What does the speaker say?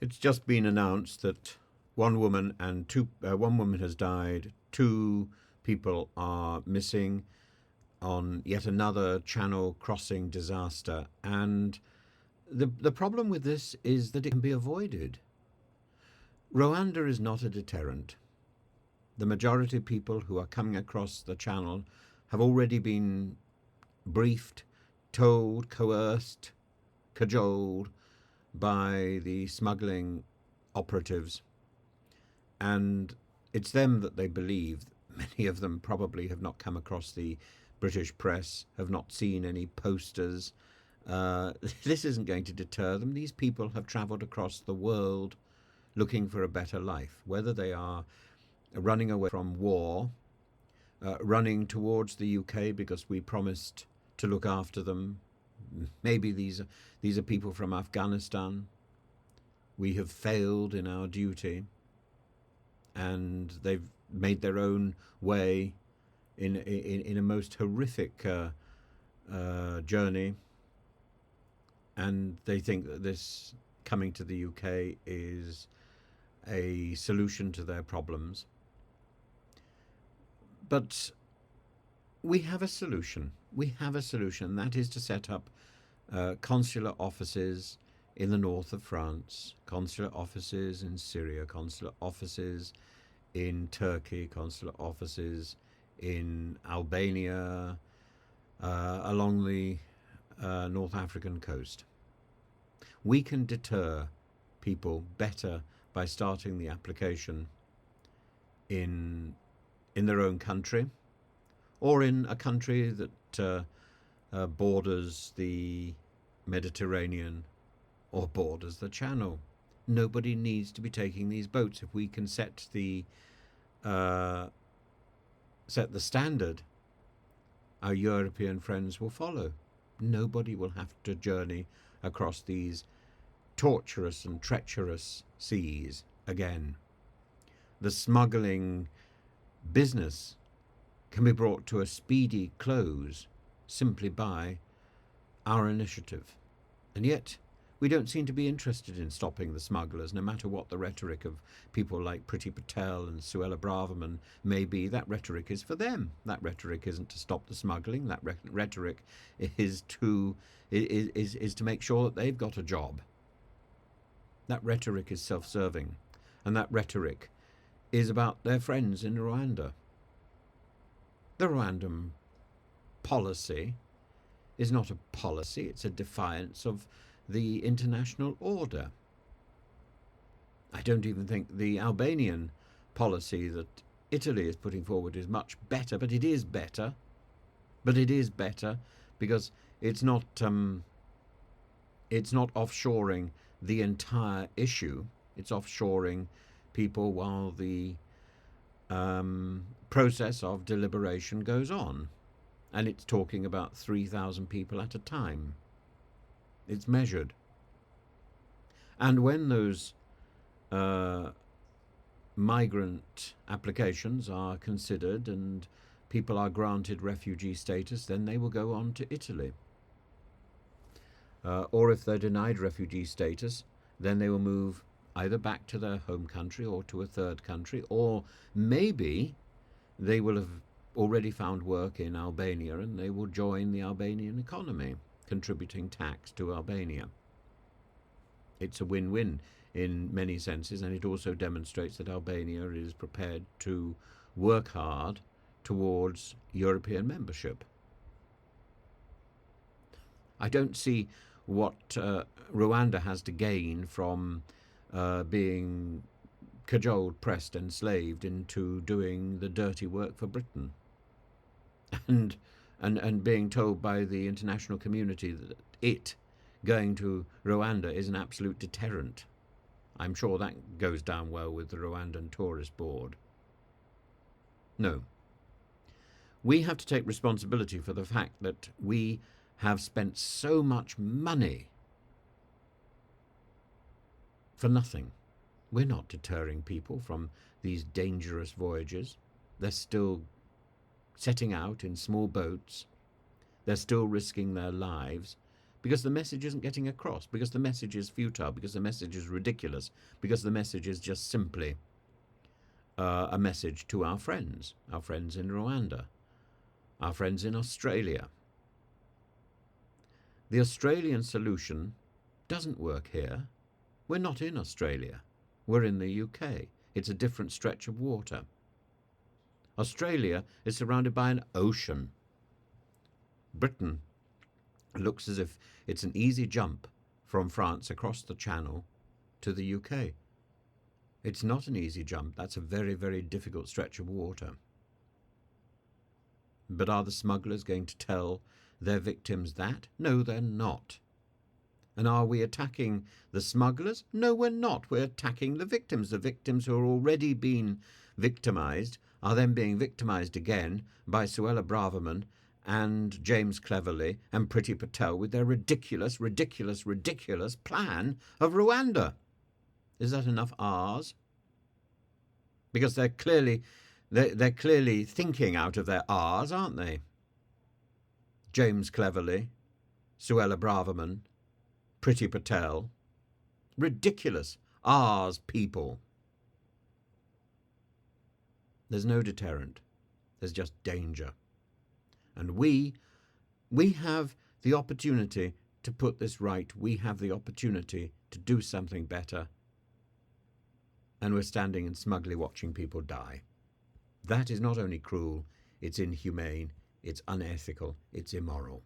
It's just been announced that one woman has died, two people are missing on yet another channel crossing disaster, and the problem with this is that it can be avoided. Rwanda is not a deterrent. The majority of people who are coming across the channel have already been briefed, told, coerced, cajoled by the smuggling operatives, and it's them that they believe. Many of them probably have not come across the British press, have not seen any posters. This isn't going to deter them. These people have travelled across the world looking for a better life, whether they are running away from war, running towards the UK because we promised to look after them. Maybe these are people from Afghanistan. We have failed in our duty, and they've made their own way in a most horrific journey, and they think that this coming to the UK is a solution to their problems. But we have a solution. We have a solution. That is to set up consular offices in the north of France, consular offices in Syria, consular offices in Turkey, consular offices in Albania, along the North African coast. We can deter people better by starting the application in their own country, or in a country that borders the Mediterranean or borders the Channel. Nobody needs to be taking these boats. If we can set the standard, our European friends will follow. Nobody will have to journey across these torturous and treacherous seas again. The smuggling business can be brought to a speedy close simply by our initiative. And yet, we don't seem to be interested in stopping the smugglers, no matter what the rhetoric of people like Priti Patel and Suella Braverman may be. That rhetoric is for them. That rhetoric isn't to stop the smuggling. That rhetoric is to make sure that they've got a job. That rhetoric is self-serving, and that rhetoric is about their friends in Rwanda. The Rwandan policy is not a policy, it's a defiance of the international order. I don't even think the Albanian policy that Italy is putting forward is much better, but it is better. But it is better because it's not offshoring the entire issue. It's offshoring people while the process of deliberation goes on. And it's talking about 3,000 people at a time. It's measured. And when those migrant applications are considered and people are granted refugee status, then they will go on to Italy. Or if they're denied refugee status, then they will move either back to their home country or to a third country, or maybe they will have already found work in Albania and they will join the Albanian economy, contributing tax to Albania. It's a win-win in many senses, and it also demonstrates that Albania is prepared to work hard towards European membership. I don't see what Rwanda has to gain from being cajoled, pressed, enslaved into doing the dirty work for Britain, and being told by the international community that it going to Rwanda is an absolute deterrent. I'm sure that goes down well with the Rwandan Tourist Board. No. We have to take responsibility for the fact that we have spent so much money for nothing. We're not deterring people from these dangerous voyages. They're still setting out in small boats. They're still risking their lives because the message isn't getting across, because the message is futile, because the message is ridiculous, because the message is just simply a message to our friends in Rwanda, our friends in Australia. The Australian solution doesn't work here. We're not in Australia. We're in the UK. It's a different stretch of water. Australia is surrounded by an ocean. Britain looks as if it's an easy jump from France across the Channel to the UK. It's not an easy jump. That's a very, very difficult stretch of water. But are the smugglers going to tell their victims that? No, they're not. And are we attacking the smugglers? No, we're not. We're attacking the victims who are already being victimised are then being victimised again by Suella Braverman and James Cleverly and Priti Patel with their ridiculous, ridiculous, ridiculous plan of Rwanda. Is that enough R's? Because they're clearly thinking out of their R's, aren't they? James Cleverly, Suella Braverman, Priti Patel. Ridiculous. R's, people. There's no deterrent. There's just danger. And we have the opportunity to put this right. We have the opportunity to do something better. And we're standing and smugly watching people die. That is not only cruel, it's inhumane, it's unethical, it's immoral.